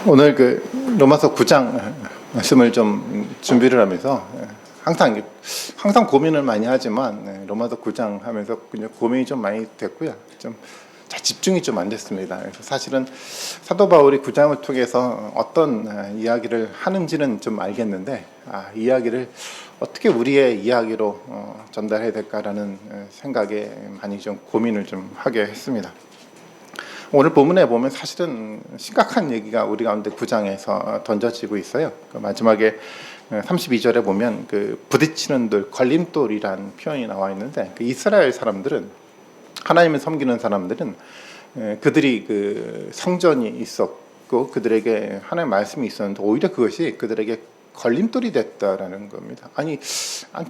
오늘 그 로마서 9장 말씀을 좀 준비를 하면서 항상 고민을 많이 하지만 로마서 9장 하면서 그냥 고민이 좀 많이 됐고요. 좀 잘 집중이 좀 안 됐습니다. 그래서 사실은 사도 바울이 9장을 통해서 어떤 이야기를 하는지는 좀 알겠는데 이야기를 어떻게 우리의 이야기로 전달해야 될까라는 생각에 많이 좀 고민을 좀 하게 했습니다. 오늘 본문에 보면 사실은 심각한 얘기가 우리 가운데 9장에서 던져지고 있어요. 그 마지막에 32절에 보면 그 부딪히는 돌, 걸림돌이란 표현이 나와 있는데 그 이스라엘 사람들은 하나님을 섬기는 사람들은 그들이 그 성전이 있었고 그들에게 하나님의 말씀이 있었는데 오히려 그것이 그들에게 걸림돌이 됐다라는 겁니다. 아니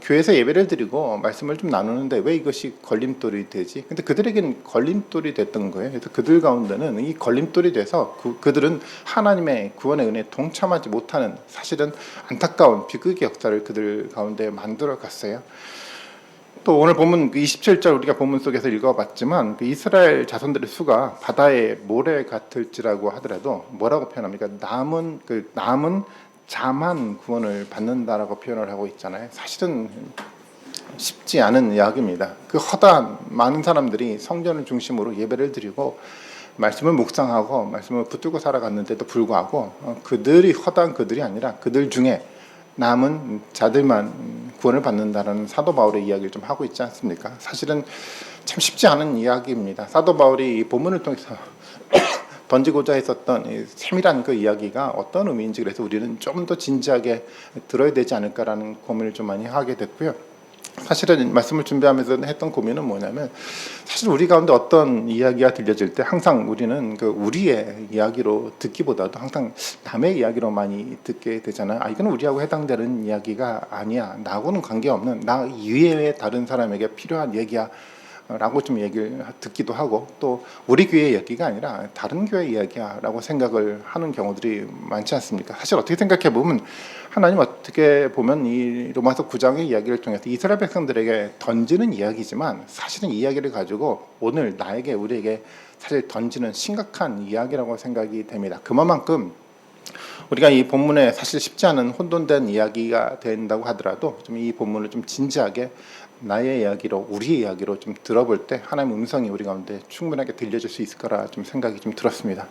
교회에서 예배를 드리고 말씀을 좀 나누는데 왜 이것이 걸림돌이 되지? 근데 그들에게는 걸림돌이 됐던 거예요. 그래서 그들 가운데는 이 걸림돌이 돼서 그들은 하나님의 구원의 은혜에 동참하지 못하는 사실은 안타까운 비극의 역사를 그들 가운데 만들어 갔어요. 또 오늘 본문 27절 우리가 본문 속에서 읽어봤지만 그 이스라엘 자손들의 수가 바다의 모래 같을지라고 하더라도 뭐라고 표현합니까? 남은 자만 구원을 받는다라고 표현을 하고 있잖아요. 사실은 쉽지 않은 이야기입니다. 그 허다한 많은 사람들이 성전을 중심으로 예배를 드리고 말씀을 묵상하고 말씀을 붙들고 살아갔는데도 불구하고 그들이 허다한 그들이 아니라 그들 중에 남은 자들만 구원을 받는다라는 사도 바울의 이야기를 좀 하고 있지 않습니까? 사실은 참 쉽지 않은 이야기입니다. 사도 바울이 이 본문을 통해서 던지고자 했었던 이 세밀한 그 이야기가 어떤 의미인지 그래서 우리는 좀 더 진지하게 들어야 되지 않을까라는 고민을 좀 많이 하게 됐고요. 사실은 말씀을 준비하면서 했던 고민은 뭐냐면 사실 우리 가운데 어떤 이야기가 들려질 때 항상 우리는 그 우리의 이야기로 듣기보다도 항상 남의 이야기로 많이 듣게 되잖아요. 이거는 우리하고 해당되는 이야기가 아니야. 나하고는 관계없는 나 이외의 다른 사람에게 필요한 얘기야. 라고 좀 얘기를 듣기도 하고 또 우리 교회의 이야기가 아니라 다른 교회 이야기야 라고 생각을 하는 경우들이 많지 않습니까? 사실 어떻게 생각해 보면 하나님 어떻게 보면 이 로마서 9장의 이야기를 통해서 이스라엘 백성들에게 던지는 이야기지만 사실은 이 이야기를 가지고 오늘 나에게 우리에게 사실 던지는 심각한 이야기라고 생각이 됩니다. 그만큼 우리가 이 본문에 사실 쉽지 않은 혼돈된 이야기가 된다고 하더라도 좀 이 본문을 좀 진지하게 나의 이야기로 우리의 이야기로 좀 들어볼 때 하나님의 음성이 우리 가운데 충분하게 들려질 수 있을 거라 좀 생각이 좀 들었습니다.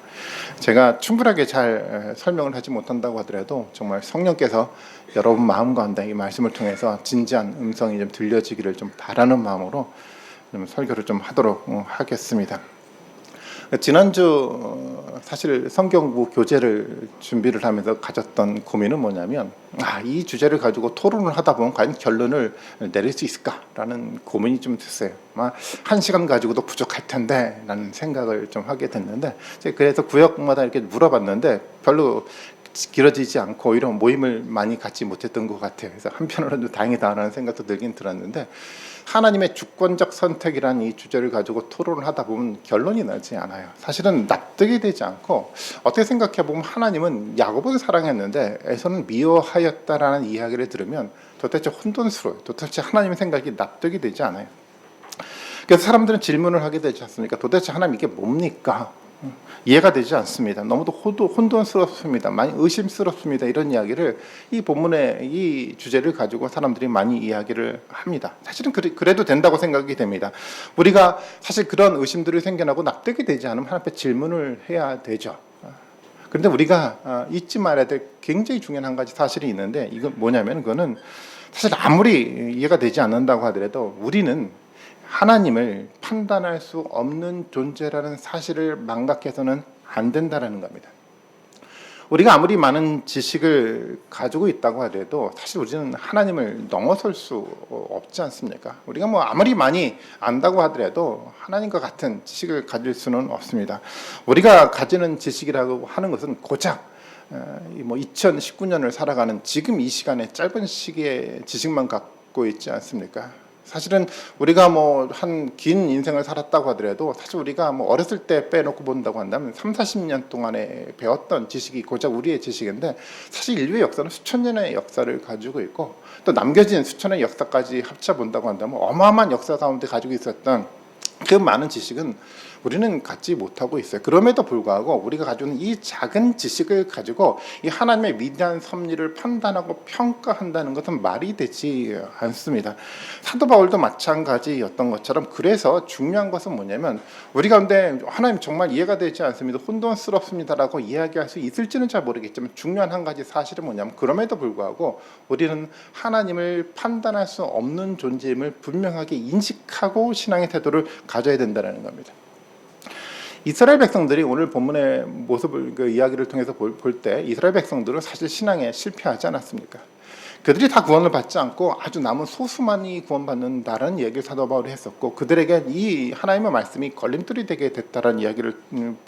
제가 충분하게 잘 설명을 하지 못한다고 하더라도 정말 성령께서 여러분 마음 가운데 이 말씀을 통해서 진지한 음성이 좀 들려지기를 좀 바라는 마음으로 좀 설교를 좀 하도록 하겠습니다. 지난주 사실 성경부 교재를 준비를 하면서 가졌던 고민은 뭐냐면 이 주제를 가지고 토론을 하다 보면 과연 결론을 내릴 수 있을까라는 고민이 좀 됐어요. 1시간 가지고도 부족할 텐데 라는 생각을 좀 하게 됐는데 그래서 구역마다 이렇게 물어봤는데 별로 길어지지 않고 오히려 모임을 많이 갖지 못했던 것 같아요. 그래서 한편으로는 다행이다라는 생각도 들긴 들었는데 하나님의 주권적 선택이라는 이 주제를 가지고 토론을 하다 보면 결론이 나지 않아요. 사실은 납득이 되지 않고 어떻게 생각해 보면 하나님은 야곱을 사랑했는데 에서는 미워하였다라는 이야기를 들으면 도대체 혼돈스러워요. 도대체 하나님의 생각이 납득이 되지 않아요. 그래서 사람들은 질문을 하게 되지 않습니까? 도대체 하나님 이게 뭡니까? 이해가 되지 않습니다. 너무도 혼돈스럽습니다. 많이 의심스럽습니다. 이런 이야기를 이 본문의 이 주제를 가지고 사람들이 많이 이야기를 합니다. 사실은 그래도 된다고 생각이 됩니다. 우리가 사실 그런 의심들이 생겨나고 납득이 되지 않으면 하나님 앞에 질문을 해야 되죠. 그런데 우리가 잊지 말아야 될 굉장히 중요한 한 가지 사실이 있는데 이건 뭐냐면 그거는 사실 아무리 이해가 되지 않는다고 하더라도 우리는 하나님을 판단할 수 없는 존재라는 사실을 망각해서는 안 된다는 겁니다. 우리가 아무리 많은 지식을 가지고 있다고 하더라도 사실 우리는 하나님을 넘어설 수 없지 않습니까? 우리가 아무리 많이 안다고 하더라도 하나님과 같은 지식을 가질 수는 없습니다. 우리가 가지는 지식이라고 하는 것은 고작 2019년을 살아가는 지금 이 시간에 짧은 시기의 지식만 갖고 있지 않습니까? 사실은 우리가 한 긴 인생을 살았다고 하더라도 사실 우리가 어렸을 때 빼놓고 본다고 한다면 30-40년 동안에 배웠던 지식이 고작 우리의 지식인데 사실 인류의 역사는 수천 년의 역사를 가지고 있고 또 남겨진 수천의 역사까지 합쳐 본다고 한다면 어마어마한 역사 가운데 가지고 있었던 그 많은 지식은 우리는 갖지 못하고 있어요. 그럼에도 불구하고 우리가 가지고 있는 이 작은 지식을 가지고 이 하나님의 위대한 섭리를 판단하고 평가한다는 것은 말이 되지 않습니다. 사도 바울도 마찬가지였던 것처럼, 그래서 중요한 것은 뭐냐면 우리 가운데 하나님 정말 이해가 되지 않습니다, 혼돈스럽습니다라고 이야기할 수 있을지는 잘 모르겠지만, 중요한 한 가지 사실은 뭐냐면 그럼에도 불구하고 우리는 하나님을 판단할 수 없는 존재임을 분명하게 인식하고 신앙의 태도를 가져야 된다는 겁니다. 이스라엘 백성들이 오늘 본문의 모습을, 그 이야기를 통해서 볼 때 이스라엘 백성들은 사실 신앙에 실패하지 않았습니까? 그들이 다 구원을 받지 않고 아주 남은 소수만이 구원받는다는 얘기를 사도 바울이 했었고, 그들에게 이 하나님의 말씀이 걸림돌이 되게 됐다는 이야기를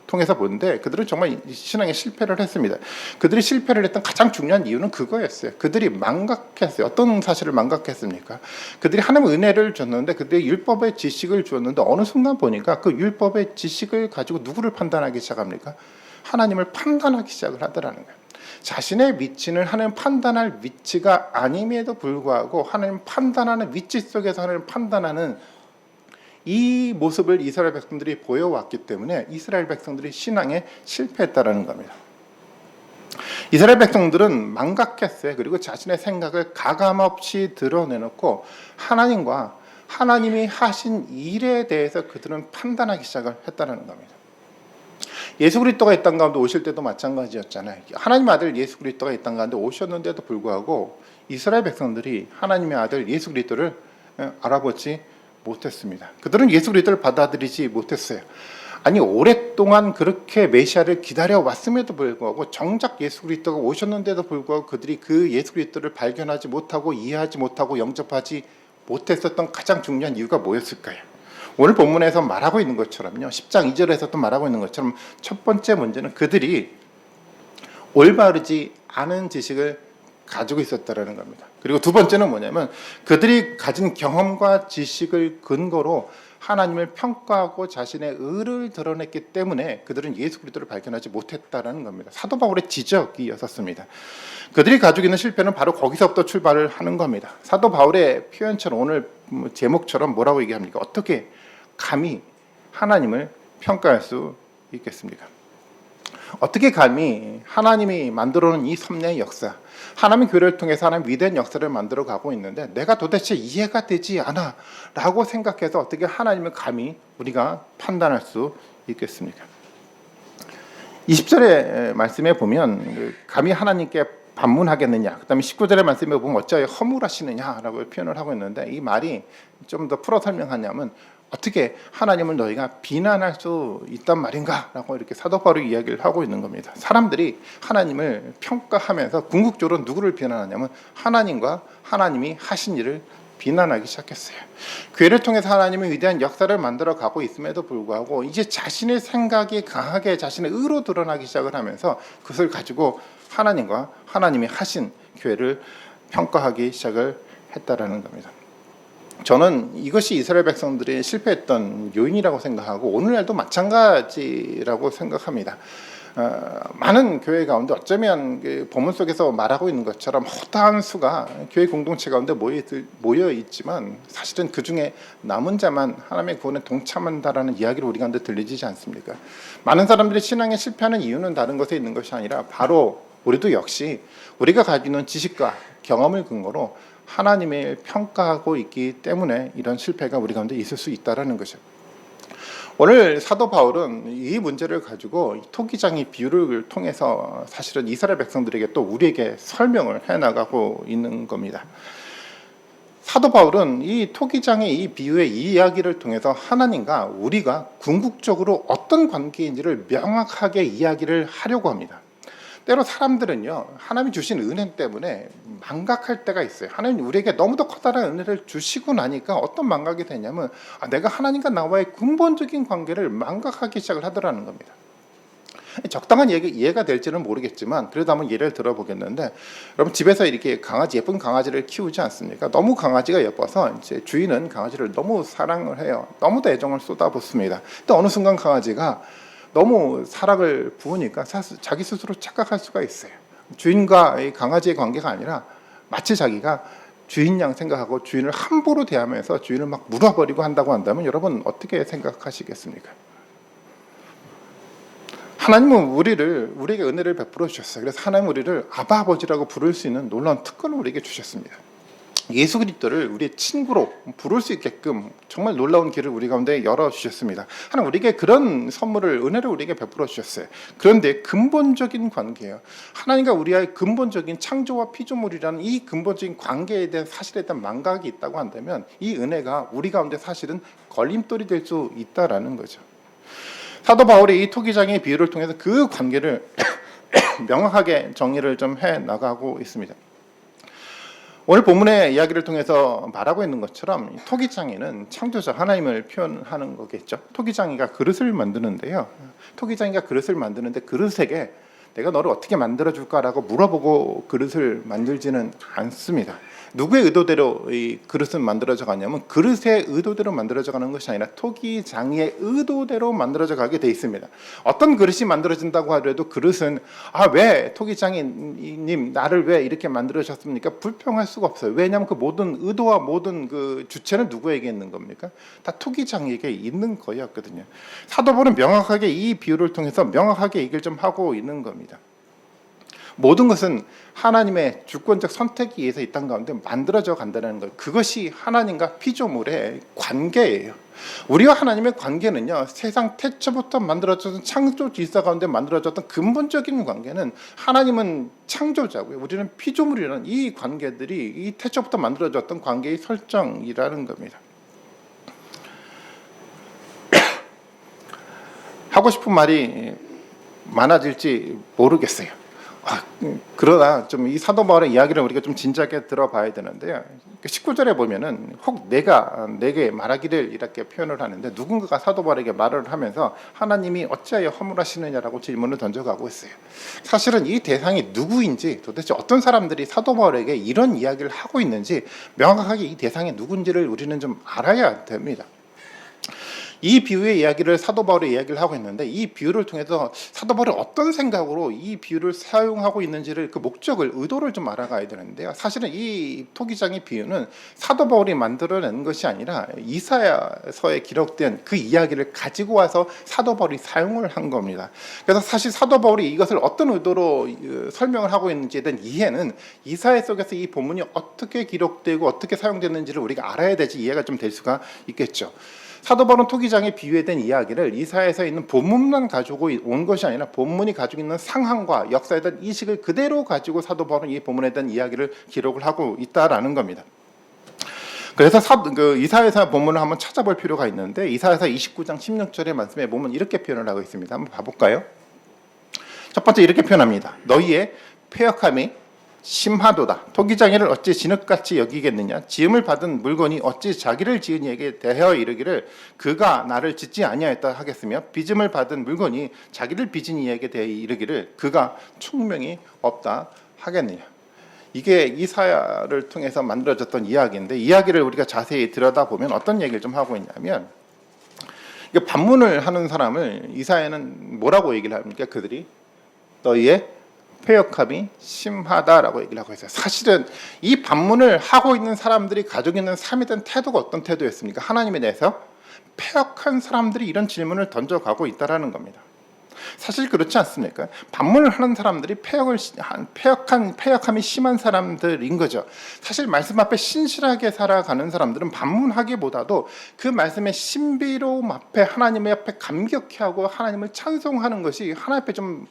통해서 보는데, 그들은 정말 신앙에 실패를 했습니다. 그들이 실패를 했던 가장 중요한 이유는 그거였어요. 그들이 망각했어요. 어떤 사실을 망각했습니까? 그들이 하나님의 은혜를 줬는데, 그들이 율법의 지식을 주었는데, 어느 순간 보니까 그 율법의 지식을 가지고 누구를 판단하기 시작합니까? 하나님을 판단하기 시작을 하더라는 거예요. 자신의 위치는 하나님 판단할 위치가 아님에도 불구하고 하나님 판단하는 위치 속에서 하나님 판단하는 이 모습을 이스라엘 백성들이 보여왔기 때문에 이스라엘 백성들이 신앙에 실패했다라는 겁니다. 이스라엘 백성들은 망각했어요. 그리고 자신의 생각을 가감없이 드러내놓고 하나님과 하나님이 하신 일에 대해서 그들은 판단하기 시작을 했다는 겁니다. 예수 그리스도가 이 땅 가운데 오실 때도 마찬가지였잖아요. 하나님의 아들 예수 그리스도가 이 땅 가운데 오셨는데도 불구하고 이스라엘 백성들이 하나님의 아들 예수 그리스도를 알아보지 못했습니다. 그들은 예수 그리스도를 받아들이지 못했어요. 아니, 오랫동안 그렇게 메시아를 기다려왔음에도 불구하고, 정작 예수 그리스도가 오셨는데도 불구하고 그들이 그 예수 그리스도를 발견하지 못하고 이해하지 못하고 영접하지 못했었던 가장 중요한 이유가 뭐였을까요? 오늘 본문에서 말하고 있는 것처럼요, 10장 2절에서도 말하고 있는 것처럼 첫 번째 문제는 그들이 올바르지 않은 지식을 가지고 있었다는 겁니다. 그리고 두 번째는 뭐냐면 그들이 가진 경험과 지식을 근거로 하나님을 평가하고 자신의 의를 드러냈기 때문에 그들은 예수 그리스도를 발견하지 못했다는 겁니다. 사도 바울의 지적이었습니다. 그들이 가지고 있는 실패는 바로 거기서부터 출발을 하는 겁니다. 사도 바울의 표현처럼, 오늘 제목처럼 뭐라고 얘기합니까? 어떻게 감히 하나님을 평가할 수 있겠습니까? 어떻게 감히 하나님이 만들어놓은 이 섭리의 역사, 하나님의 교회를 통해서 하나님 위대한 역사를 만들어 가고 있는데 내가 도대체 이해가 되지 않아 라고 생각해서 어떻게 하나님을 감히 우리가 판단할 수 있겠습니까? 20절의 말씀에 보면 감히 하나님께 반문하겠느냐, 그 다음에 19절의 말씀에 보면 어찌하여 허물하시느냐라고 표현을 하고 있는데, 이 말이 좀 더 풀어 설명하냐면 어떻게 하나님을 너희가 비난할 수 있단 말인가 라고 이렇게 사도 바울이 이야기를 하고 있는 겁니다. 사람들이 하나님을 평가하면서 궁극적으로 누구를 비난하냐면 하나님과 하나님이 하신 일을 비난하기 시작했어요. 교회를 통해서 하나님의 위대한 역사를 만들어 가고 있음에도 불구하고 이제 자신의 생각이 강하게 자신의 의로 드러나기 시작을 하면서 그것을 가지고 하나님과 하나님이 하신 교회를 평가하기 시작을 했다라는 겁니다. 저는 이것이 이스라엘 백성들이 실패했던 요인이라고 생각하고 오늘날도 마찬가지라고 생각합니다. 많은 교회 가운데 어쩌면 그 본문 속에서 말하고 있는 것처럼 허다한 수가 교회 공동체 가운데 모여 있지만 사실은 그 중에 남은 자만 하나님의 구원에 동참한다라는 이야기를 우리 가운데 들리지 않습니까? 많은 사람들이 신앙에 실패하는 이유는 다른 것에 있는 것이 아니라 바로 우리도 역시 우리가 가지고 있는 지식과 경험을 근거로 하나님을 평가하고 있기 때문에 이런 실패가 우리 가운데 있을 수 있다는 것이죠. 오늘 사도 바울은 이 문제를 가지고 토기장의 비유를 통해서 사실은 이스라엘 백성들에게 또 우리에게 설명을 해나가고 있는 겁니다. 사도 바울은 이 토기장의 이 비유의 이 이야기를 통해서 하나님과 우리가 궁극적으로 어떤 관계인지를 명확하게 이야기를 하려고 합니다. 때로 사람들은요, 하나님이 주신 은혜 때문에 망각할 때가 있어요. 하나님 우리에게 너무도 커다란 은혜를 주시고 나니까 어떤 망각이 되냐면 내가 하나님과 나와의 근본적인 관계를 망각하기 시작을 하더라는 겁니다. 적당한 이해가 될지는 모르겠지만 그래도 한번 예를 들어보겠는데, 여러분 집에서 이렇게 예쁜 강아지를 키우지 않습니까? 너무 강아지가 예뻐서 이제 주인은 강아지를 너무 사랑을 해요. 너무도 애정을 쏟아붓습니다. 또 어느 순간 강아지가 너무 사랑을 부으니까 자기 스스로 착각할 수가 있어요. 주인과 이 강아지의 관계가 아니라 마치 자기가 주인 양 생각하고 주인을 함부로 대하면서 주인을 막 물어버리고 한다고 한다면 여러분 어떻게 생각하시겠습니까? 하나님은 우리에게 은혜를 베풀어 주셨어요. 그래서 하나님 우리를 아바 아버지라고 부를 수 있는 놀라운 특권을 우리에게 주셨습니다. 예수 그리스도를 우리의 친구로 부를 수 있게끔 정말 놀라운 길을 우리 가운데 열어주셨습니다. 하나님 우리에게 그런 선물을, 은혜를 우리에게 베풀어 주셨어요. 그런데 근본적인 관계예요. 하나님과 우리의 근본적인 창조와 피조물이라는 이 근본적인 관계에 대한 사실에 대한 망각이 있다고 한다면 이 은혜가 우리 가운데 사실은 걸림돌이 될 수 있다라는 거죠. 사도 바울이 이 토기장의 비유를 통해서 그 관계를 명확하게 정의를 좀 해나가고 있습니다. 오늘 본문의 이야기를 통해서 말하고 있는 것처럼 토기장이는 창조자 하나님을 표현하는 거겠죠. 토기장이가 그릇을 만드는데요. 토기장이가 그릇을 만드는데 그릇에게 내가 너를 어떻게 만들어줄까라고 물어보고 그릇을 만들지는 않습니다. 누구의 의도대로 이 그릇은 만들어져 가냐면 그릇의 의도대로 만들어져 가는 것이 아니라 토기장이의 의도대로 만들어져 가게 돼 있습니다. 어떤 그릇이 만들어진다고 하더라도 그릇은 왜 토기장이님 나를 왜 이렇게 만들어셨습니까? 불평할 수가 없어요. 왜냐하면 그 모든 의도와 모든 그 주체는 누구에게 있는 겁니까? 다 토기장에게 있는 거였거든요. 사도 바울은 명확하게 이 비유를 통해서 명확하게 얘기를 좀 하고 있는 겁니다. 모든 것은 하나님의 주권적 선택에 의해서 이 땅 가운데 만들어져 간다는 것, 그것이 하나님과 피조물의 관계예요. 우리와 하나님의 관계는요, 세상 태초부터 만들어졌던 창조 질서 가운데 만들어졌던 근본적인 관계는 하나님은 창조자고요, 우리는 피조물이라는 이 관계들이 이 태초부터 만들어졌던 관계의 설정이라는 겁니다. 하고 싶은 말이 많아질지 모르겠어요. 그러나 좀 이 사도 바울의 이야기를 우리가 좀 진지하게 들어봐야 되는데요. 19절에 보면은 혹 내게 말하기를 이렇게 표현을 하는데, 누군가가 사도 바울에게 말을 하면서 하나님이 어찌하여 허물하시느냐라고 질문을 던져가고 있어요. 사실은 이 대상이 누구인지, 도대체 어떤 사람들이 사도 바울에게 이런 이야기를 하고 있는지 명확하게 이 대상이 누군지를 우리는 좀 알아야 됩니다. 이 비유의 이야기를 사도 바울의 이야기를 하고 있는데, 이 비유를 통해서 사도 바울이 어떤 생각으로 이 비유를 사용하고 있는지를, 그 목적을, 의도를 좀 알아가야 되는데요. 사실은 이 토기장의 비유는 사도 바울이 만들어낸 것이 아니라 이사야서에 기록된 그 이야기를 가지고 와서 사도 바울이 사용을 한 겁니다. 그래서 사실 사도 바울이 이것을 어떤 의도로 설명을 하고 있는지에 대한 이해는 이사야 속에서 이 본문이 어떻게 기록되고 어떻게 사용됐는지를 우리가 알아야 되지 이해가 좀 될 수가 있겠죠. 사도 바울은 토기장의 비유에 대한 이야기를 이사야에서 있는 본문만 가지고 온 것이 아니라 본문이 가지고 있는 상황과 역사에 대한 이식을 그대로 가지고 사도 바울은 이 본문에 대한 이야기를 기록을 하고 있다라는 겁니다. 그래서 이사야서 본문을 한번 찾아볼 필요가 있는데, 이사야서 29장 16절의 말씀에 보면 이렇게 표현을 하고 있습니다. 한번 봐볼까요? 첫 번째 이렇게 표현합니다. 너희의 패역함이 심하도다. 토기장이를 어찌 진흙같이 여기겠느냐? 지음을 받은 물건이 어찌 자기를 지은 이에게 대하여 이르기를 그가 나를 짓지 아니하였다 하겠으며, 빚음을 받은 물건이 자기를 빚은 이에게 대하여 이르기를 그가 총명이 없다 하겠느냐? 이게 이사야를 통해서 만들어졌던 이야기인데, 이야기를 우리가 자세히 들여다보면 어떤 얘기를 좀 하고 있냐면, 반문을 하는 사람을 이사야는 뭐라고 얘기를 합니까? 그들이 너희의 패역함이 심하다라고 얘기를 하고 있어요. 사실은 이 반문을 하고 있는 사람들이 가지고 있는 삶에 대한 태도가 어떤 태도였습니까? 하나님에 대해서 패역한 사람들이 이런 질문을 던져가고 있다라는 겁니다. 사실 그렇지 않습니까? 반문을 하는 사람들이 패역함이 심한 사람들인 거죠. 사실 말씀 앞에 신실하게 살아가는 사람들은 반문하기보다도 그 말씀의 신비로움 앞에, 하나님 앞에 감격해하고 하나님을 찬송하는 것이 하나님 앞에 좀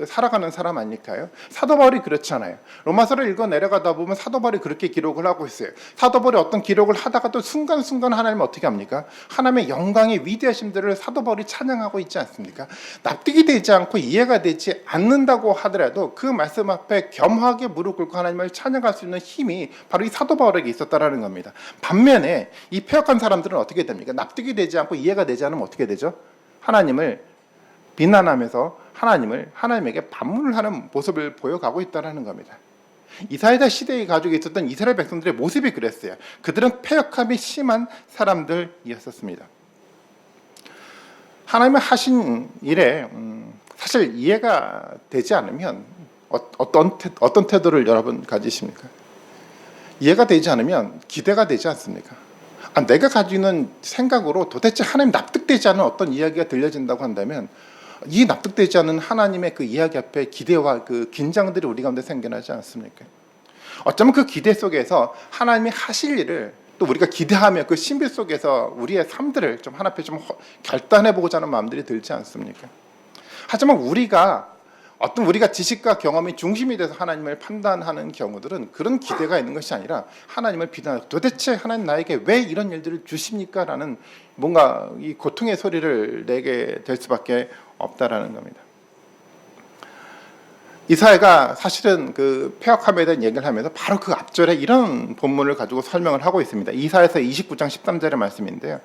살아가는 사람 아닐까요? 사도 바울이 그렇잖아요. 로마서를 읽어 내려가다 보면 사도 바울이 그렇게 기록을 하고 있어요. 사도 바울이 어떤 기록을 하다가도 순간순간 하나님은 어떻게 합니까? 하나님의 영광의 위대하심들을 사도 바울이 찬양하고 있지 않습니까? 납득이 되지 않고 이해가 되지 않는다고 하더라도 그 말씀 앞에 겸허하게 무릎 꿇고 하나님을 찬양할 수 있는 힘이 바로 이 사도 바울에게 있었다라는 겁니다. 반면에 이 패역한 사람들은 어떻게 됩니까? 납득이 되지 않고 이해가 되지 않으면 어떻게 되죠? 하나님을 비난하면서 하나님에게 반문을 하는 모습을 보여가고 있다라는 겁니다. 이스라엘 시대에 가지고 있었던 이스라엘 백성들의 모습이 그랬어요. 그들은 패역함이 심한 사람들이었습니다. 하나님의 하신 일에 사실 이해가 되지 않으면 어떤 태도를 여러분 가지십니까? 이해가 되지 않으면 기대가 되지 않습니까? 내가 가지고 있는 생각으로 도대체 하나님 납득되지 않은 어떤 이야기가 들려진다고 한다면 이 납득되지 않는 하나님의 그 이야기 앞에 기대와 그 긴장들이 우리 가운데 생겨나지 않습니까? 어쩌면 그 기대 속에서 하나님이 하실 일을 또 우리가 기대하며 그 신비 속에서 우리의 삶들을 좀 하나씩 좀 결단해보고자 하는 마음들이 들지 않습니까? 하지만 우리가 지식과 경험이 중심이 돼서 하나님을 판단하는 경우들은 그런 기대가 있는 것이 아니라 하나님을 비난하고 도대체 하나님 나에게 왜 이런 일들을 주십니까? 라는 뭔가 이 고통의 소리를 내게 될 수밖에 없다라는 겁니다. 이사야가 사실은 그 폐역함에 대한 얘기를 하면서 바로 그 앞절에 이런 본문을 가지고 설명을 하고 있습니다. 이사야서 29장 13절의 말씀인데요.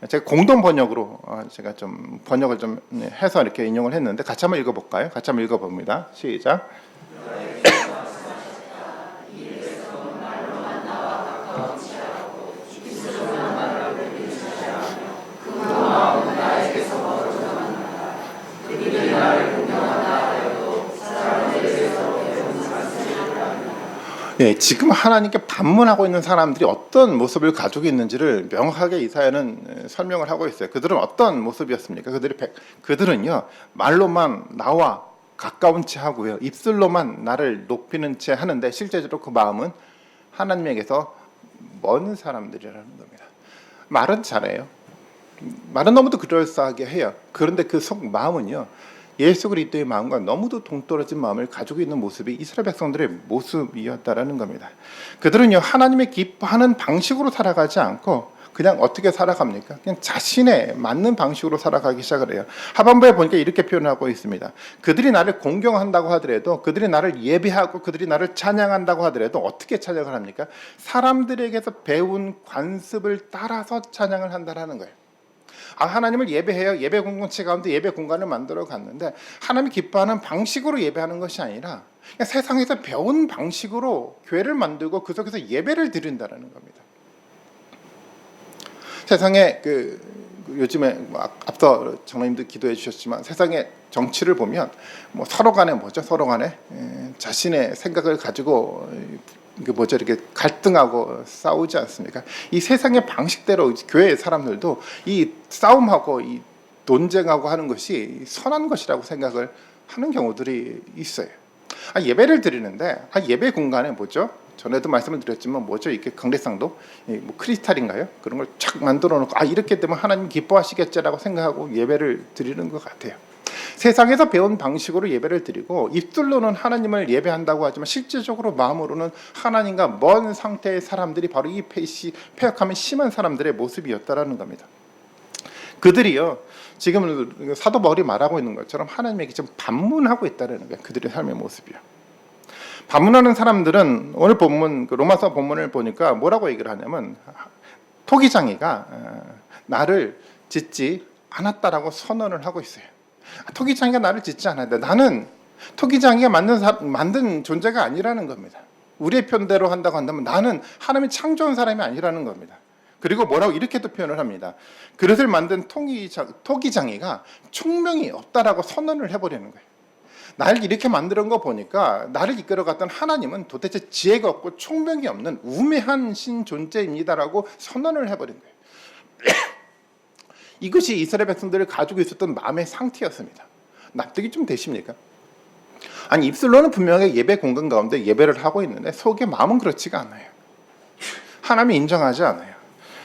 제가 공동 번역으로 제가 좀 번역을 좀 해서 이렇게 인용을 했는데 같이 한번 읽어볼까요? 같이 한번 읽어봅니다. 시작. 예, 지금 하나님께 반문하고 있는 사람들이 어떤 모습을 가지고 있는지를 명확하게 이사야는 설명을 하고 있어요. 그들은 어떤 모습이었습니까? 그들은요 말로만 나와 가까운 채 하고요, 입술로만 나를 높이는 채 하는데 실제적으로 그 마음은 하나님에게서 먼 사람들이라는 겁니다. 말은 잘해요. 말은 너무도 그럴싸하게 해요. 그런데 그 속 마음은요, 예수 그리스도의 마음과 너무도 동떨어진 마음을 가지고 있는 모습이 이스라엘 백성들의 모습이었다라는 겁니다. 그들은요 하나님의 기뻐하는 방식으로 살아가지 않고 그냥 어떻게 살아갑니까? 그냥 자신에 맞는 방식으로 살아가기 시작을 해요. 하반부에 보니까 이렇게 표현하고 있습니다. 그들이 나를 공경한다고 하더라도, 그들이 나를 예배하고 그들이 나를 찬양한다고 하더라도 어떻게 찬양을 합니까? 사람들에게서 배운 관습을 따라서 찬양을 한다라는 거예요. 하나님을 예배해요. 예배 공동체 가운데 예배 공간을 만들어 갔는데 하나님이 기뻐하는 방식으로 예배하는 것이 아니라 그냥 세상에서 배운 방식으로 교회를 만들고 그 속에서 예배를 드린다는 겁니다. 세상에 요즘에 앞서 장로님도 기도해 주셨지만 세상의 정치를 보면 서로 간에 자신의 생각을 가지고 이렇게 갈등하고 싸우지 않습니까? 이 세상의 방식대로 교회의 사람들도 이 싸움하고 이 논쟁하고 하는 것이 선한 것이라고 생각을 하는 경우들이 있어요. 예배를 드리는데 예배 공간에 전에도 말씀을 드렸지만 이게 강대상도 크리스탈인가요? 그런 걸 착 만들어 놓고 이렇게 되면 하나님 기뻐하시겠지라고 생각하고 예배를 드리는 것 같아요. 세상에서 배운 방식으로 예배를 드리고 입술로는 하나님을 예배한다고 하지만 실제적으로 마음으로는 하나님과 먼 상태의 사람들이 바로 이 폐역함이 심한 사람들의 모습이었다라는 겁니다. 그들이요 지금 사도 바울이 말하고 있는 것처럼 하나님에게 좀 반문하고 있다는 거예요. 그들의 삶의 모습이요. 반문하는 사람들은 오늘 본문 로마서 본문을 보니까 뭐라고 얘기를 하냐면 토기장이가 나를 짓지 않았다라고 선언을 하고 있어요. 토기장이가 나를 짓지 않았다. 나는 토기장이가 만든 존재가 아니라는 겁니다. 우리의 편대로 한다고 한다면 나는 하나님이 창조한 사람이 아니라는 겁니다. 그리고 뭐라고 이렇게도 표현을 합니다. 그릇을 만든 토기장이가 총명이 없다라고 선언을 해버리는 거예요. 나를 이렇게 만드는 거 보니까 나를 이끌어갔던 하나님은 도대체 지혜가 없고 총명이 없는 우매한 신 존재입니다라고 선언을 해버린 거예요. 이것이 이스라엘 백성들을 가지고 있었던 마음의 상태였습니다. 납득이 좀 되십니까? 입술로는 분명히 예배 공간 가운데 예배를 하고 있는데 속의 마음은 그렇지가 않아요. 하나님이 인정하지 않아요.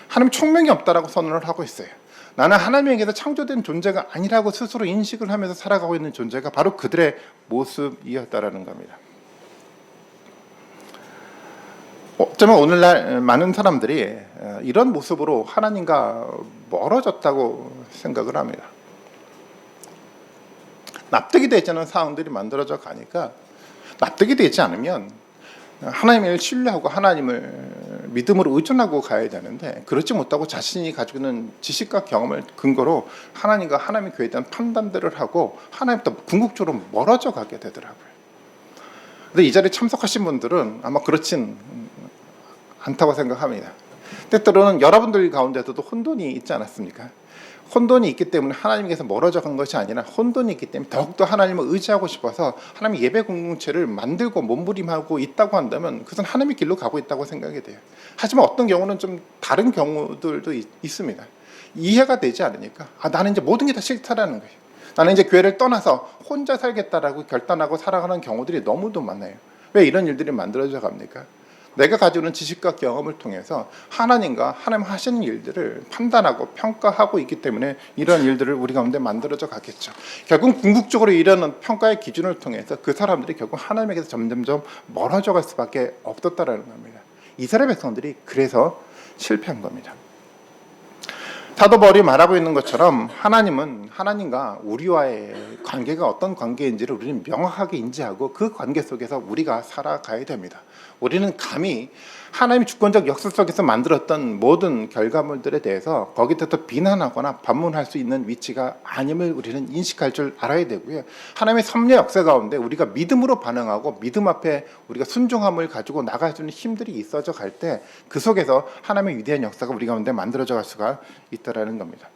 하나님 총명이 없다라고 선언을 하고 있어요. 나는 하나님에게서 창조된 존재가 아니라고 스스로 인식을 하면서 살아가고 있는 존재가 바로 그들의 모습이었다라는 겁니다. 어쩌면 오늘날 많은 사람들이 이런 모습으로 하나님과 멀어졌다고 생각을 합니다. 납득이 되지 않은 상황들이 만들어져 가니까 납득이 되지 않으면 하나님을 신뢰하고 하나님을 믿음으로 의존하고 가야 되는데 그렇지 못하고 자신이 가지고 있는 지식과 경험을 근거로 하나님과 하나님의 교회에 대한 판단들을 하고 하나님부터 궁극적으로 멀어져 가게 되더라고요. 근데 이 자리에 참석하신 분들은 아마 그렇진 않다고 생각합니다. 때때로는 여러분들 가운데서도 혼돈이 있지 않았습니까? 혼돈이 있기 때문에 하나님께서 멀어져 간 것이 아니라 혼돈이 있기 때문에 더욱더 하나님을 의지하고 싶어서 하나님의 예배 공동체를 만들고 몸부림하고 있다고 한다면 그것은 하나님의 길로 가고 있다고 생각이 돼요. 하지만 어떤 경우는 좀 다른 경우들도 있습니다. 이해가 되지 않으니까 나는 이제 모든 게 다 싫다라는 거예요. 나는 이제 교회를 떠나서 혼자 살겠다라고 결단하고 살아가는 경우들이 너무도 많아요. 왜 이런 일들이 만들어져 갑니까? 내가 가지고 있는 지식과 경험을 통해서 하나님과 하나님 하시는 일들을 판단하고 평가하고 있기 때문에 이런 일들을 우리 가운데 만들어져 가겠죠. 결국 궁극적으로 이런 평가의 기준을 통해서 그 사람들이 결국 하나님에게서 점점점 멀어져 갈 수밖에 없었다라는 겁니다. 이스라엘 백성들이 그래서 실패한 겁니다. 사도 바울이 말하고 있는 것처럼 하나님은 하나님과 우리와의 관계가 어떤 관계인지를 우리는 명확하게 인지하고 그 관계 속에서 우리가 살아가야 됩니다. 우리는 감히 하나님의 주권적 역사 속에서 만들었던 모든 결과물들에 대해서 거기에 대해서 비난하거나 반문할 수 있는 위치가 아님을 우리는 인식할 줄 알아야 되고요. 하나님의 섭리 역사 가운데 우리가 믿음으로 반응하고 믿음 앞에 우리가 순종함을 가지고 나갈 수 있는 힘들이 있어져 갈 때 그 속에서 하나님의 위대한 역사가 우리 가운데 만들어져 갈 수가 있다라는 겁니다.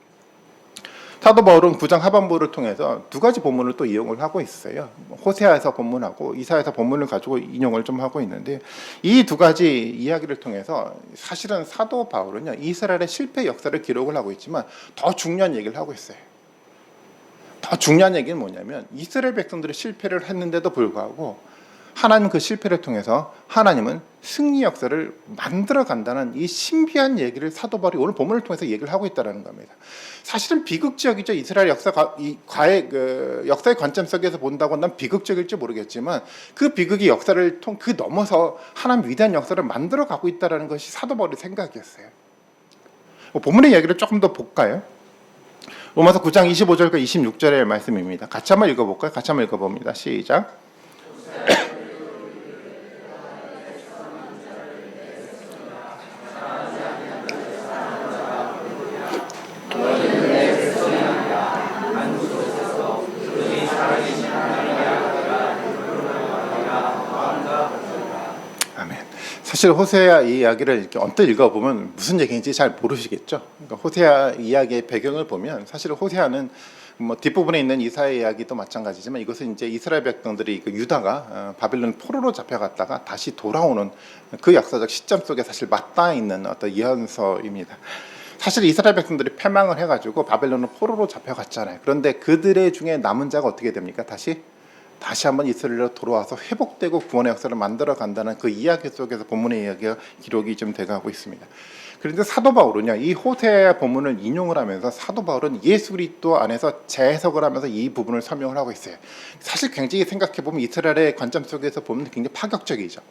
사도 바울은 9장 하반부를 통해서 두 가지 본문을 또 이용을 하고 있어요. 호세아에서 본문하고 이사야에서 본문을 가지고 인용을 좀 하고 있는데 이 두 가지 이야기를 통해서 사실은 사도 바울은요 이스라엘의 실패 역사를 기록을 하고 있지만 더 중요한 얘기를 하고 있어요. 더 중요한 얘기는 뭐냐면 이스라엘 백성들이 실패를 했는데도 불구하고 하나님 그 실패를 통해서 하나님은 승리 역사를 만들어 간다는 이 신비한 얘기를 사도 바울이 오늘 본문을 통해서 얘기를 하고 있다는 겁니다. 사실은 비극적이죠. 이스라엘 역사의 관점 속에서 본다고 난 비극적일지 모르겠지만 그 비극의 역사를 그 넘어서 하나님 위대한 역사를 만들어 가고 있다는 것이 사도 바울의 생각이었어요. 본문의 얘기를 조금 더 볼까요? 로마서 9장 25절과 26절의 말씀입니다. 같이 한번 읽어볼까요? 같이 한번 읽어봅니다. 시작. 사실 호세아 이야기를 이렇게 언뜻 읽어보면 무슨 얘기인지 잘 모르시겠죠. 그러니까 호세아 이야기의 배경을 보면 사실 호세아는 뭐 뒷부분에 있는 이사야 이야기도 마찬가지지만 이것은 이제 이스라엘 백성들이 유다가 바빌론 포로로 잡혀갔다가 다시 돌아오는 그 역사적 시점 속에 사실 맞닿아 있는 어떤 예언서입니다. 사실 이스라엘 백성들이 패망을 해가지고 바벨론은 포로로 잡혀갔잖아요. 그런데 그들의 중에 남은 자가 어떻게 됩니까? 다시 한번 이스라엘로 돌아와서 회복되고 구원의 역사를 만들어 간다는 그 이야기 속에서 본문의 이야기가 기록이 좀 돼가고 있습니다. 그런데 사도 바울은요, 이 호세아 본문을 인용을 하면서 사도 바울은 예수 그리스도 안에서 재해석을 하면서 이 부분을 설명을 하고 있어요. 사실 굉장히 생각해 보면 이스라엘의 관점 속에서 보면 굉장히 파격적이죠.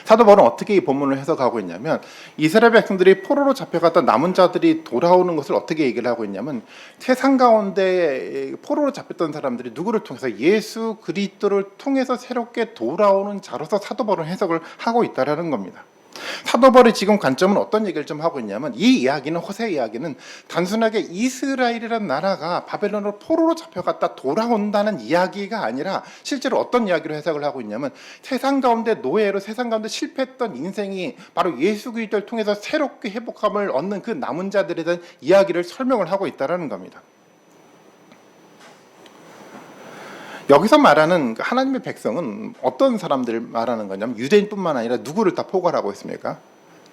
사도 바울은 어떻게 이 본문을 해석하고 있냐면 이스라엘 백성들이 포로로 잡혀갔던 남은 자들이 돌아오는 것을 어떻게 얘기를 하고 있냐면 세상 가운데 포로로 잡혔던 사람들이 누구를 통해서 예수 그리스도를 통해서 새롭게 돌아오는 자로서 사도 바울은 해석을 하고 있다라는 겁니다. 사도 바울의 지금 관점은 어떤 얘기를 좀 하고 있냐면 이 이야기는 호세 이야기는 단순하게 이스라엘이라는 나라가 바벨론으로 포로로 잡혀갔다 돌아온다는 이야기가 아니라 실제로 어떤 이야기로 해석을 하고 있냐면 세상 가운데 노예로 세상 가운데 실패했던 인생이 바로 예수 그리스도를 통해서 새롭게 회복함을 얻는 그 남은 자들에 대한 이야기를 설명을 하고 있다는 겁니다. 여기서 말하는 하나님의 백성은 어떤 사람들을 말하는 거냐면 유대인뿐만 아니라 누구를 다 포괄하고 있습니까?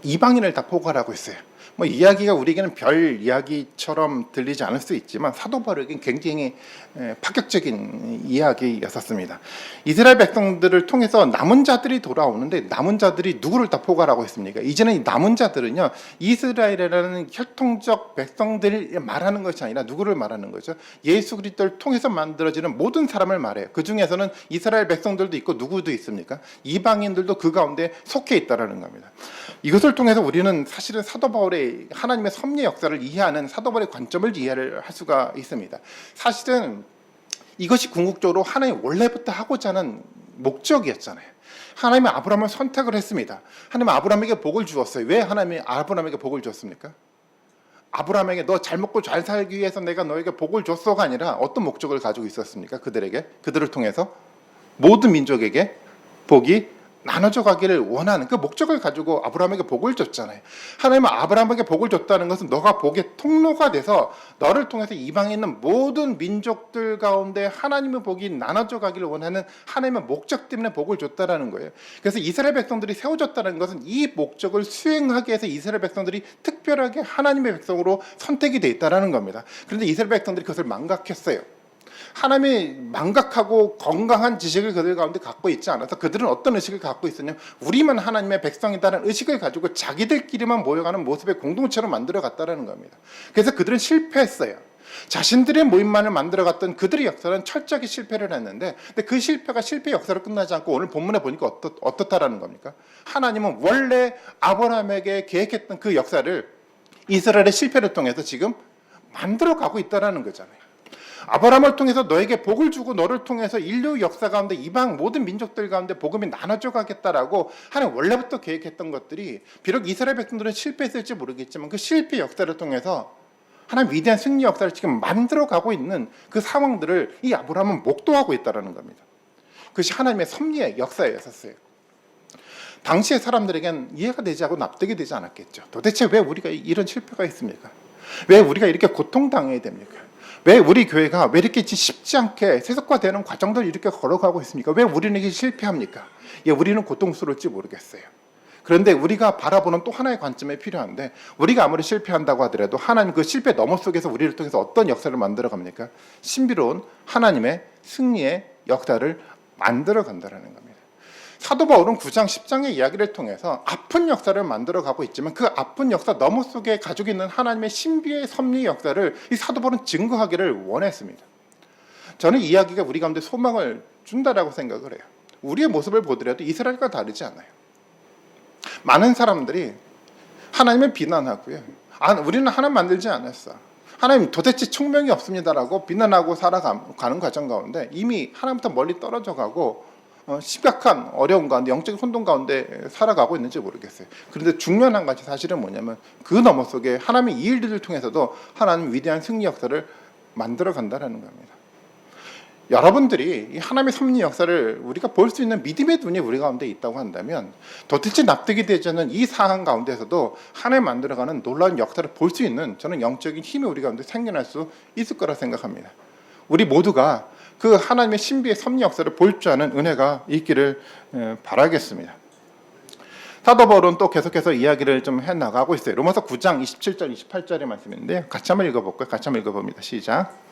이방인을 다 포괄하고 있어요. 뭐 이야기가 우리에게는 별 이야기처럼 들리지 않을 수 있지만 사도 바울에게는 굉장히 파격적인 이야기였었습니다. 이스라엘 백성들을 통해서 남은 자들이 돌아오는데 남은 자들이 누구를 다 포괄하고 있습니까? 이제는 이 남은 자들은요 이스라엘이라는 혈통적 백성들을 말하는 것이 아니라 누구를 말하는 거죠? 예수 그리스도를 통해서 만들어지는 모든 사람을 말해요. 그 중에서는 이스라엘 백성들도 있고 누구도 있습니까? 이방인들도 그 가운데 속해 있다라는 겁니다. 이것을 통해서 우리는 사실은 사도 바울의 하나님의 섭리 역사를 이해하는 사도 바울의 관점을 이해를 할 수가 있습니다. 사실은 이것이 궁극적으로 하나님이 원래부터 하고자 하는 목적이었잖아요. 하나님이 아브라함을 선택을 했습니다. 하나님은 아브라함에게 복을 주었어요. 왜 하나님이 아브라함에게 복을 줬습니까? 아브라함에게 너 잘 먹고 잘 살기 위해서 내가 너에게 복을 줬어가 아니라 어떤 목적을 가지고 있었습니까? 그들을 통해서 모든 민족에게 복이 나눠져 가기를 원하는 그 목적을 가지고 아브라함에게 복을 줬잖아요. 하나님은 아브라함에게 복을 줬다는 것은 너가 복의 통로가 돼서 너를 통해서 이방에 있는 모든 민족들 가운데 하나님의 복이 나눠져 가기를 원하는 하나님의 목적 때문에 복을 줬다는 거예요. 그래서 이스라엘 백성들이 세워졌다는 것은 이 목적을 수행하기 위해서 이스라엘 백성들이 특별하게 하나님의 백성으로 선택이 돼 있다는 겁니다. 그런데 이스라엘 백성들이 그것을 망각했어요. 하나님이 망각하고 건강한 지식을 그들 가운데 갖고 있지 않아서 그들은 어떤 의식을 갖고 있었냐면 우리만 하나님의 백성이다라는 의식을 가지고 자기들끼리만 모여가는 모습의 공동체로 만들어 갔다는 겁니다. 그래서 그들은 실패했어요. 자신들의 모임만을 만들어갔던 그들의 역사는 철저하게 실패를 했는데, 근데 그 실패가 실패의 역사로 끝나지 않고 오늘 본문에 보니까 어떻다라는 겁니까? 하나님은 원래 아브라함에게 계획했던 그 역사를 이스라엘의 실패를 통해서 지금 만들어가고 있다는 거잖아요. 아브라함을 통해서 너에게 복을 주고 너를 통해서 인류 역사 가운데 이방 모든 민족들 가운데 복음이 나눠져 가겠다라고 하나님 원래부터 계획했던 것들이 비록 이스라엘 백성들은 실패했을지 모르겠지만 그 실패 역사를 통해서 하나님 위대한 승리 역사를 지금 만들어가고 있는 그 상황들을 이 아브라함은 목도하고 있다는 겁니다. 그것이 하나님의 섭리의 역사였었어요. 당시의 사람들에겐 이해가 되지 않고 납득이 되지 않았겠죠. 도대체 왜 우리가 이런 실패가 있습니까? 왜 우리가 이렇게 고통당해야 됩니까? 왜 우리 교회가 왜 이렇게 쉽지 않게 세속화되는 과정들을 이렇게 걸어가고 있습니까? 왜 우리는 이게 실패합니까? 예, 우리는 고통스러울지 모르겠어요. 그런데 우리가 바라보는 또 하나의 관점이 필요한데, 우리가 아무리 실패한다고 하더라도 하나님 그 실패 너머 속에서 우리를 통해서 어떤 역사를 만들어 갑니까? 신비로운 하나님의 승리의 역사를 만들어 간다는 겁니다. 사도 바울은 9장 10장의 이야기를 통해서 아픈 역사를 만들어 가고 있지만 그 아픈 역사 너머 속에 가지고 있는 하나님의 신비의 섭리 역사를 이 사도 바울은 증거하기를 원했습니다. 저는 이 이야기가 우리 가운데 소망을 준다라고 생각을 해요. 우리의 모습을 보더라도 이스라엘과 다르지 않아요. 많은 사람들이 하나님을 비난하고요. 우리는 하나님 만들지 않았어. 하나님 도대체 총명이 없습니다라고 비난하고 살아가는 과정 가운데 이미 하나님부터 멀리 떨어져 가고 심각한 어려움 가운데 영적인 혼돈 가운데 살아가고 있는지 모르겠어요. 그런데 중요한 한 가지 사실은 뭐냐면 그 너머 속에 하나님의 이 일들을 통해서도 하나님 위대한 승리 역사를 만들어 간다는 겁니다. 여러분들이 이 하나님의 섭리 역사를 우리가 볼 수 있는 믿음의 눈이 우리 가운데 있다고 한다면 도대체 납득이 되지 않는 이 상황 가운데서도 하나님 만들어가는 놀라운 역사를 볼 수 있는 저는 영적인 힘이 우리 가운데 생겨날 수 있을 거라 생각합니다. 우리 모두가 그 하나님의 신비의 섭리 역사를 볼 줄 아는 은혜가 있기를 바라겠습니다. 사도 바울은 또 계속해서 이야기를 좀 해나가고 있어요. 로마서 9장 27절 28절의 말씀인데요. 같이 한번 읽어볼까요? 같이 한번 읽어봅니다. 시작.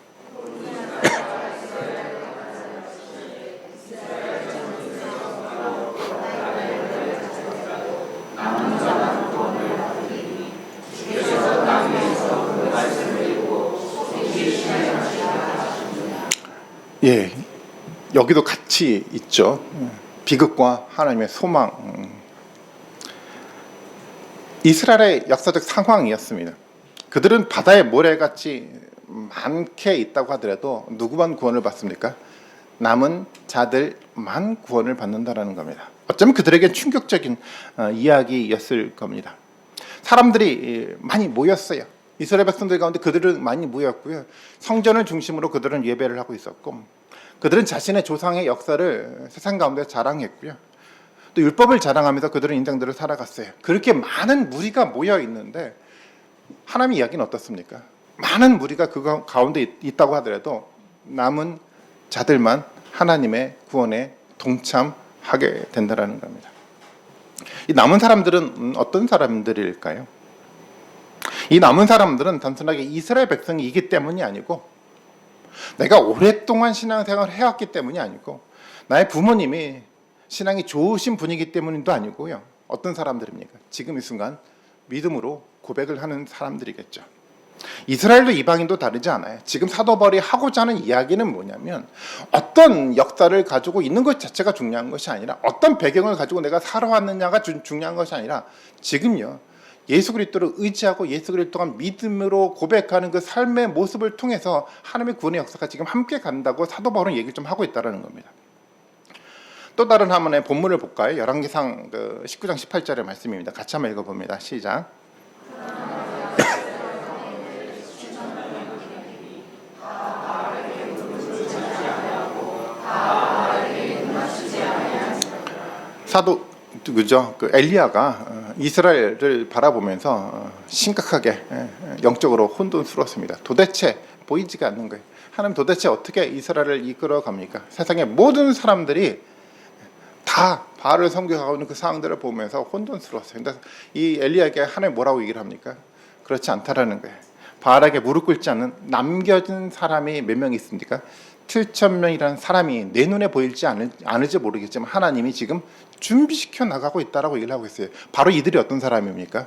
예, 여기도 같이 있죠. 비극과 하나님의 소망. 이스라엘의 역사적 상황이었습니다. 그들은 바다의 모래같이 많게 있다고 하더라도 누구만 구원을 받습니까? 남은 자들만 구원을 받는다라는 겁니다. 어쩌면 그들에게 충격적인 이야기였을 겁니다. 사람들이 많이 모였어요. 이스라엘 백성들 가운데 그들은 많이 모였고요. 성전을 중심으로 그들은 예배를 하고 있었고, 그들은 자신의 조상의 역사를 세상 가운데 자랑했고요. 또 율법을 자랑하면서 그들은 인생들을 살아갔어요. 그렇게 많은 무리가 모여 있는데 하나님의 이야기는 어떻습니까? 많은 무리가 그 가운데 있다고 하더라도 남은 자들만 하나님의 구원에 동참하게 된다는 겁니다. 이 남은 사람들은 어떤 사람들일까요? 이 남은 사람들은 단순하게 이스라엘 백성이기 때문이 아니고, 내가 오랫동안 신앙생활을 해왔기 때문이 아니고, 나의 부모님이 신앙이 좋으신 분이기 때문도 아니고요. 어떤 사람들입니까? 지금 이 순간 믿음으로 고백을 하는 사람들이겠죠. 이스라엘도 이방인도 다르지 않아요. 지금 사도 바울이 하고자 하는 이야기는 뭐냐면, 어떤 역사를 가지고 있는 것 자체가 중요한 것이 아니라, 어떤 배경을 가지고 내가 살아왔느냐가 중요한 것이 아니라, 지금요 예수 그리스도를 의지하고 예수 그리스도가 믿음으로 고백하는 그 삶의 모습을 통해서 하나님의 구원의 역사가 지금 함께 간다고 사도 바울은 얘기를 좀 하고 있다는 겁니다. 또 다른 한번의 본문을 볼까요? 열왕기상 19장 18절의 말씀입니다. 같이 한번 읽어봅니다. 시작. 사도 그죠? 그 엘리야가 이스라엘을 바라보면서 심각하게 영적으로 혼돈스러웠습니다. 도대체 보이지가 않는 거예요. 하나님 도대체 어떻게 이스라엘을 이끌어 갑니까? 세상의 모든 사람들이 다 바알을 섬겨가고 있는 그 상황들을 보면서 혼돈스러웠어요. 근데 이 엘리야에게 하나님 뭐라고 얘기를 합니까? 그렇지 않다라는 거예요. 바알에게 무릎 꿇지 않는 남겨진 사람이 몇 명 있습니까? 7천 명이라는 사람이 내 눈에 보일지 않을지 모르겠지만 하나님이 지금 준비시켜 나가고 있다라고 얘기를 하고 있어요. 바로 이들이 어떤 사람입니까?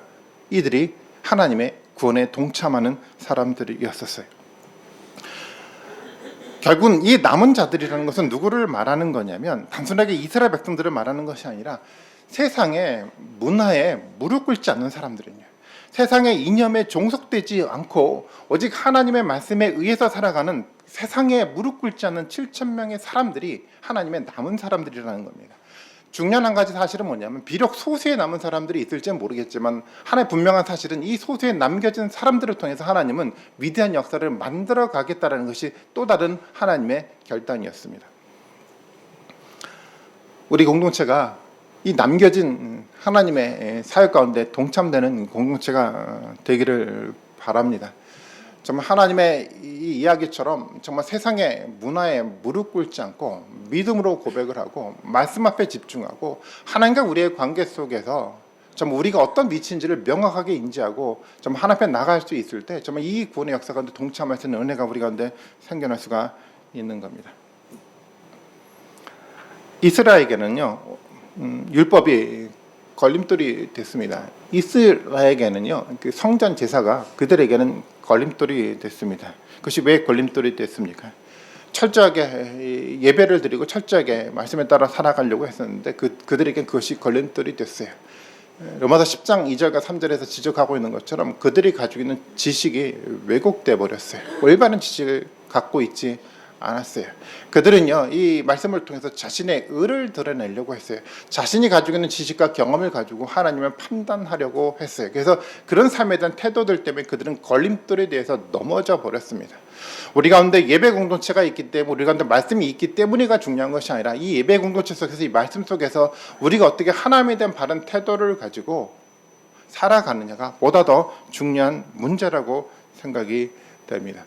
이들이 하나님의 구원에 동참하는 사람들이었었어요. 결국은 이 남은 자들이라는 것은 누구를 말하는 거냐면 단순하게 이스라엘 백성들을 말하는 것이 아니라 세상의 문화에 무릎 꿇지 않는 사람들이에요. 세상의 이념에 종속되지 않고 오직 하나님의 말씀에 의해서 살아가는 세상에 무릎 꿇지 않는 7천 명의 사람들이 하나님의 남은 사람들이라는 겁니다. 중요한 한 가지 사실은 뭐냐면 비록 소수에 남은 사람들이 있을지는 모르겠지만 하나의 분명한 사실은 이 소수에 남겨진 사람들을 통해서 하나님은 위대한 역사를 만들어 가겠다는 것이 또 다른 하나님의 결단이었습니다. 우리 공동체가 이 남겨진 하나님의 사역 가운데 동참되는 공동체가 되기를 바랍니다. 정말 하나님의 이 이야기처럼 정말 세상의 문화에 무릎 꿇지 않고 믿음으로 고백을 하고 말씀 앞에 집중하고 하나님과 우리의 관계 속에서 정말 우리가 어떤 위치인지를 명확하게 인지하고 정말 하나님 앞에 나갈 수 있을 때 정말 이 구원의 역사 가운데 동참할 수 있는 은혜가 우리 가운데 생겨날 수가 있는 겁니다. 이스라엘에게는요 율법이 걸림돌이 됐습니다. 이스라엘에게는요 그 성전 제사가 그들에게는 걸림돌이 됐습니다. 그것이 왜 걸림돌이 됐습니까? 철저하게 예배를 드리고 철저하게 말씀에 따라 살아가려고 했었는데 그들에게 그것이 걸림돌이 됐어요. 로마서 10장 2절과 3절에서 지적하고 있는 것처럼 그들이 가지고 있는 지식이 왜곡돼 버렸어요. 올바른 지식을 갖고 있지 않았어요. 그들은요 이 말씀을 통해서 자신의 의를 드러내려고 했어요. 자신이 가지고 있는 지식과 경험을 가지고 하나님을 판단하려고 했어요. 그래서 그런 삶에 대한 태도들 때문에 그들은 걸림돌에 대해서 넘어져 버렸습니다. 우리 가운데 예배 공동체가 있기 때문에 우리 가운데 말씀이 있기 때문에가 중요한 것이 아니라 이 예배 공동체 속에서 이 말씀 속에서 우리가 어떻게 하나님에 대한 바른 태도를 가지고 살아가느냐가 보다 더 중요한 문제라고 생각이 됩니다.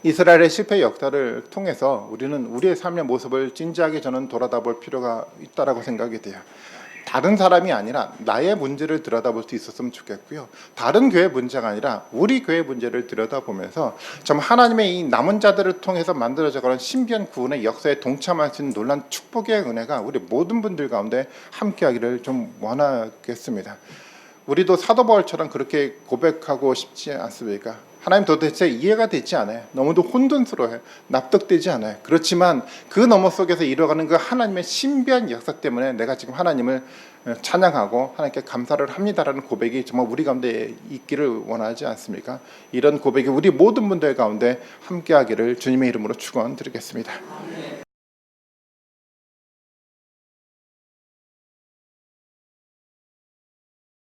이스라엘의 실패 역사를 통해서 우리는 우리의 삶의 모습을 진지하게 저는 돌아다볼 필요가 있다라고 생각이 돼요. 다른 사람이 아니라 나의 문제를 들여다볼 수 있었으면 좋겠고요. 다른 교회 문제가 아니라 우리 교회 문제를 들여다보면서 정말 하나님의 이 남은 자들을 통해서 만들어져가는 신비한 구원의 역사에 동참할 수 있는 놀라운 축복의 은혜가 우리 모든 분들 가운데 함께하기를 좀 원하겠습니다. 우리도 사도 바울처럼 그렇게 고백하고 싶지 않습니까? 하나님 도대체 이해가 되지 않아요. 너무도 혼돈스러워요. 납득되지 않아요. 그렇지만 그 너머 속에서 이뤄가는 그 하나님의 신비한 역사 때문에 내가 지금 하나님을 찬양하고 하나님께 감사를 합니다라는 고백이 정말 우리 가운데 있기를 원하지 않습니까? 이런 고백이 우리 모든 분들 가운데 함께하기를 주님의 이름으로 축원드리겠습니다.